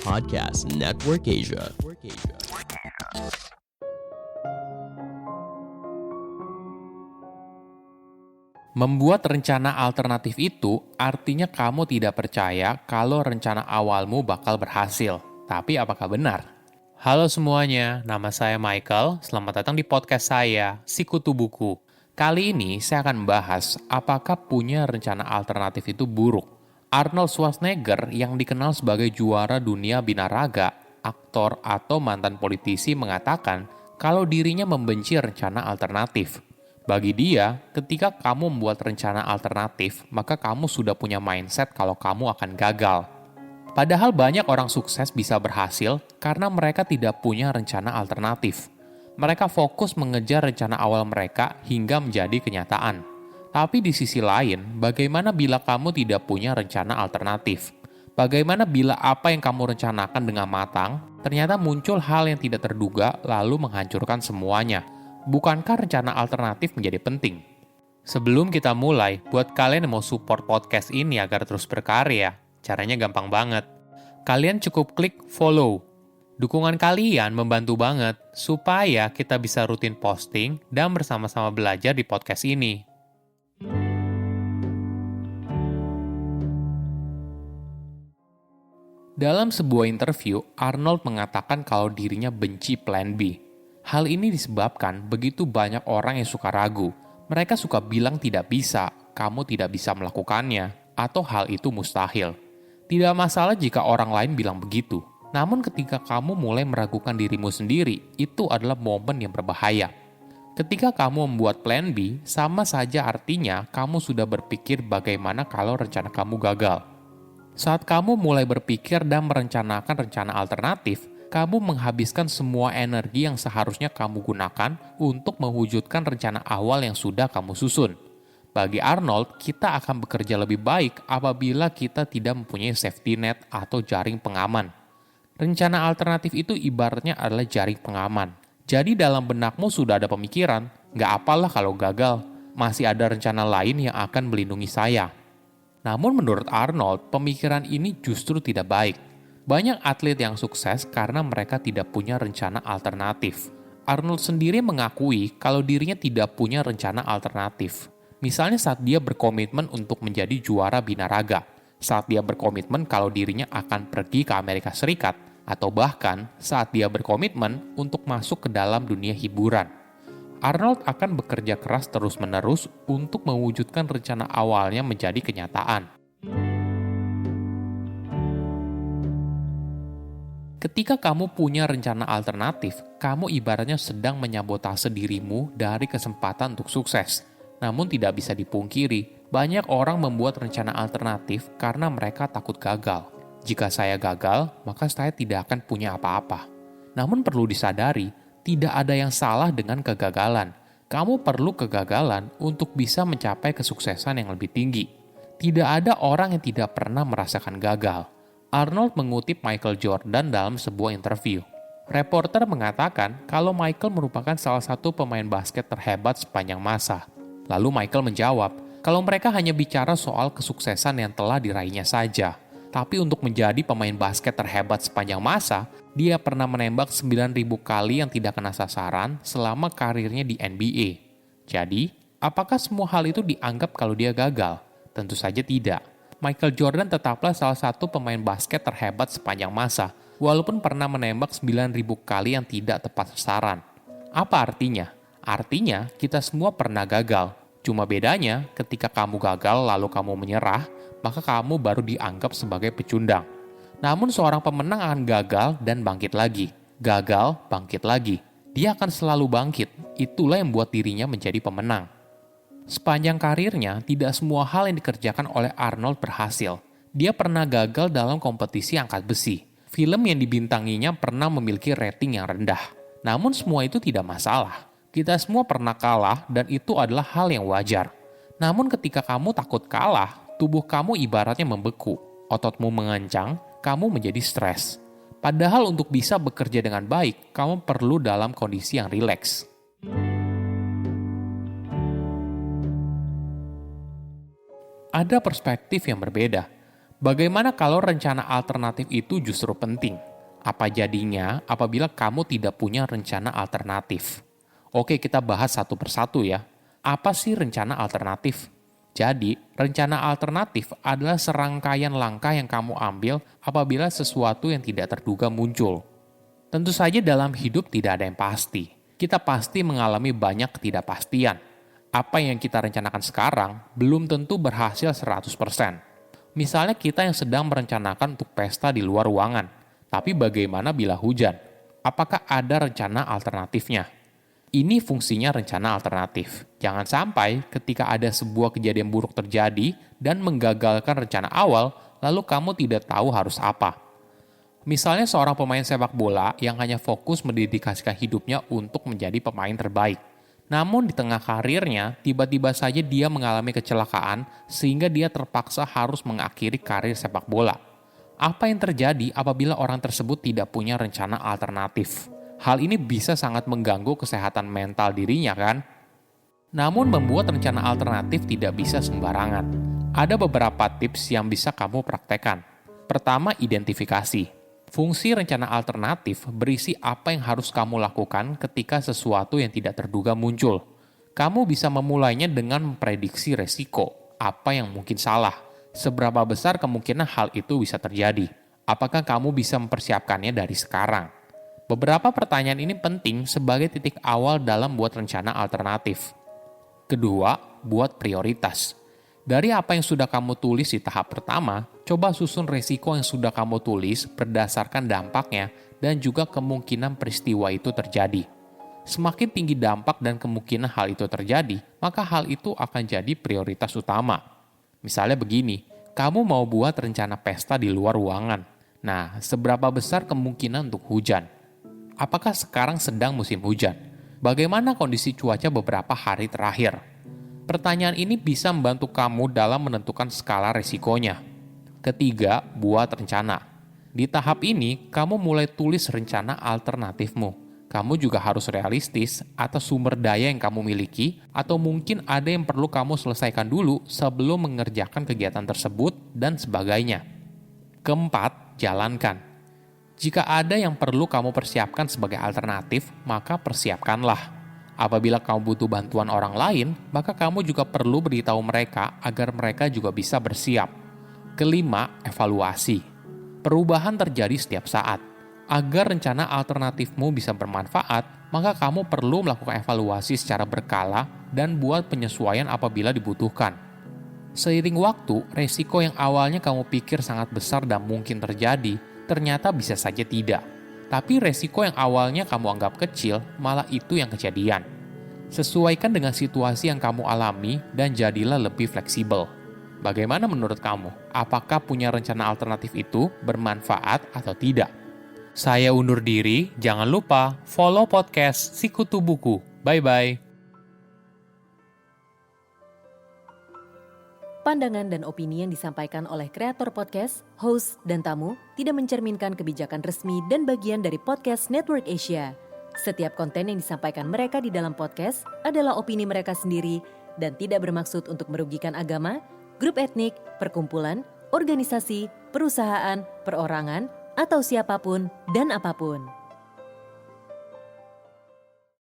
Podcast Network Asia. Membuat rencana alternatif itu artinya kamu tidak percaya kalau rencana awalmu bakal berhasil. Tapi apakah benar? Halo semuanya, nama saya Michael. Selamat datang di podcast saya, Sikutu Buku. Kali ini saya akan membahas apakah punya rencana alternatif itu buruk. Arnold Schwarzenegger yang dikenal sebagai juara dunia binaraga, aktor atau mantan politisi mengatakan kalau dirinya membenci rencana alternatif. Bagi dia, ketika kamu membuat rencana alternatif, maka kamu sudah punya mindset kalau kamu akan gagal. Padahal banyak orang sukses bisa berhasil karena mereka tidak punya rencana alternatif. Mereka fokus mengejar rencana awal mereka hingga menjadi kenyataan. Tapi di sisi lain, bagaimana bila kamu tidak punya rencana alternatif? Bagaimana bila apa yang kamu rencanakan dengan matang, ternyata muncul hal yang tidak terduga lalu menghancurkan semuanya? Bukankah rencana alternatif menjadi penting? Sebelum kita mulai, buat kalian yang mau support podcast ini agar terus berkarya, caranya gampang banget. Kalian cukup klik follow. Dukungan kalian membantu banget supaya kita bisa rutin posting dan bersama-sama belajar di podcast ini. Dalam sebuah interview, Arnold mengatakan kalau dirinya benci Plan B. Hal ini disebabkan begitu banyak orang yang suka ragu. Mereka suka bilang tidak bisa, kamu tidak bisa melakukannya, atau hal itu mustahil. Tidak masalah jika orang lain bilang begitu. Namun ketika kamu mulai meragukan dirimu sendiri, itu adalah momen yang berbahaya. Ketika kamu membuat plan B, sama saja artinya kamu sudah berpikir bagaimana kalau rencana kamu gagal. Saat kamu mulai berpikir dan merencanakan rencana alternatif, kamu menghabiskan semua energi yang seharusnya kamu gunakan untuk mewujudkan rencana awal yang sudah kamu susun. Bagi Arnold, kita akan bekerja lebih baik apabila kita tidak mempunyai safety net atau jaring pengaman. Rencana alternatif itu ibaratnya adalah jaring pengaman. Jadi dalam benakmu sudah ada pemikiran, nggak apalah kalau gagal, masih ada rencana lain yang akan melindungi saya. Namun menurut Arnold, pemikiran ini justru tidak baik. Banyak atlet yang sukses karena mereka tidak punya rencana alternatif. Arnold sendiri mengakui kalau dirinya tidak punya rencana alternatif. Misalnya saat dia berkomitmen untuk menjadi juara binaraga, saat dia berkomitmen kalau dirinya akan pergi ke Amerika Serikat, atau bahkan saat dia berkomitmen untuk masuk ke dalam dunia hiburan. Arnold akan bekerja keras terus-menerus untuk mewujudkan rencana awalnya menjadi kenyataan. Ketika kamu punya rencana alternatif, kamu ibaratnya sedang menyabotase dirimu dari kesempatan untuk sukses. Namun tidak bisa dipungkiri, banyak orang membuat rencana alternatif karena mereka takut gagal. Jika saya gagal, maka saya tidak akan punya apa-apa. Namun perlu disadari, tidak ada yang salah dengan kegagalan. Kamu perlu kegagalan untuk bisa mencapai kesuksesan yang lebih tinggi. Tidak ada orang yang tidak pernah merasakan gagal. Arnold mengutip Michael Jordan dalam sebuah interview. Reporter mengatakan kalau Michael merupakan salah satu pemain basket terhebat sepanjang masa. Lalu Michael menjawab, kalau mereka hanya bicara soal kesuksesan yang telah diraihnya saja. Tapi untuk menjadi pemain basket terhebat sepanjang masa, dia pernah menembak 9.000 kali yang tidak kena sasaran selama karirnya di NBA. Jadi, apakah semua hal itu dianggap kalau dia gagal? Tentu saja tidak. Michael Jordan tetaplah salah satu pemain basket terhebat sepanjang masa, walaupun pernah menembak 9.000 kali yang tidak tepat sasaran. Apa artinya? Artinya, kita semua pernah gagal. Cuma bedanya, ketika kamu gagal lalu kamu menyerah, maka kamu baru dianggap sebagai pecundang. Namun seorang pemenang akan gagal dan bangkit lagi. Gagal, bangkit lagi. Dia akan selalu bangkit. Itulah yang membuat dirinya menjadi pemenang. Sepanjang karirnya, tidak semua hal yang dikerjakan oleh Arnold berhasil. Dia pernah gagal dalam kompetisi angkat besi. Film yang dibintanginya pernah memiliki rating yang rendah. Namun semua itu tidak masalah. Kita semua pernah kalah dan itu adalah hal yang wajar. Namun ketika kamu takut kalah, tubuh kamu ibaratnya membeku. Ototmu mengencang, kamu menjadi stres. Padahal untuk bisa bekerja dengan baik, kamu perlu dalam kondisi yang rileks. Ada perspektif yang berbeda. Bagaimana kalau rencana alternatif itu justru penting? Apa jadinya apabila kamu tidak punya rencana alternatif? Oke, kita bahas satu persatu ya. Apa sih rencana alternatif? Jadi, rencana alternatif adalah serangkaian langkah yang kamu ambil apabila sesuatu yang tidak terduga muncul. Tentu saja dalam hidup tidak ada yang pasti. Kita pasti mengalami banyak ketidakpastian. Apa yang kita rencanakan sekarang belum tentu berhasil 100%. Misalnya kita yang sedang merencanakan untuk pesta di luar ruangan, tapi bagaimana bila hujan? Apakah ada rencana alternatifnya? Ini fungsinya rencana alternatif. Jangan sampai ketika ada sebuah kejadian buruk terjadi dan menggagalkan rencana awal, lalu kamu tidak tahu harus apa. Misalnya seorang pemain sepak bola yang hanya fokus mendedikasikan hidupnya untuk menjadi pemain terbaik. Namun di tengah karirnya, tiba-tiba saja dia mengalami kecelakaan sehingga dia terpaksa harus mengakhiri karir sepak bola. Apa yang terjadi apabila orang tersebut tidak punya rencana alternatif? Hal ini bisa sangat mengganggu kesehatan mental dirinya kan? Namun membuat rencana alternatif tidak bisa sembarangan. Ada beberapa tips yang bisa kamu praktekkan. Pertama, identifikasi. Fungsi rencana alternatif berisi apa yang harus kamu lakukan ketika sesuatu yang tidak terduga muncul. Kamu bisa memulainya dengan memprediksi resiko, apa yang mungkin salah, seberapa besar kemungkinan hal itu bisa terjadi. Apakah kamu bisa mempersiapkannya dari sekarang? Beberapa pertanyaan ini penting sebagai titik awal dalam buat rencana alternatif. Kedua, buat prioritas. Dari apa yang sudah kamu tulis di tahap pertama, coba susun resiko yang sudah kamu tulis berdasarkan dampaknya dan juga kemungkinan peristiwa itu terjadi. Semakin tinggi dampak dan kemungkinan hal itu terjadi, maka hal itu akan jadi prioritas utama. Misalnya begini, kamu mau buat rencana pesta di luar ruangan. Nah, seberapa besar kemungkinan untuk hujan? Apakah sekarang sedang musim hujan? Bagaimana kondisi cuaca beberapa hari terakhir? Pertanyaan ini bisa membantu kamu dalam menentukan skala resikonya. Ketiga, buat rencana. Di tahap ini, kamu mulai tulis rencana alternatifmu. Kamu juga harus realistis atas sumber daya yang kamu miliki, atau mungkin ada yang perlu kamu selesaikan dulu sebelum mengerjakan kegiatan tersebut, dan sebagainya. Keempat, jalankan. Jika ada yang perlu kamu persiapkan sebagai alternatif, maka persiapkanlah. Apabila kamu butuh bantuan orang lain, maka kamu juga perlu beritahu mereka agar mereka juga bisa bersiap. Kelima, evaluasi. Perubahan terjadi setiap saat. Agar rencana alternatifmu bisa bermanfaat, maka kamu perlu melakukan evaluasi secara berkala dan buat penyesuaian apabila dibutuhkan. Seiring waktu, resiko yang awalnya kamu pikir sangat besar dan mungkin terjadi, ternyata bisa saja tidak. Tapi resiko yang awalnya kamu anggap kecil, malah itu yang kejadian. Sesuaikan dengan situasi yang kamu alami dan jadilah lebih fleksibel. Bagaimana menurut kamu? Apakah punya rencana alternatif itu bermanfaat atau tidak? Saya undur diri, jangan lupa follow podcast Sikutu Buku. Bye-bye. Pandangan dan opini yang disampaikan oleh kreator podcast, host, dan tamu tidak mencerminkan kebijakan resmi dan bagian dari podcast Network Asia. Setiap konten yang disampaikan mereka di dalam podcast adalah opini mereka sendiri dan tidak bermaksud untuk merugikan agama, grup etnik, perkumpulan, organisasi, perusahaan, perorangan, atau siapapun dan apapun.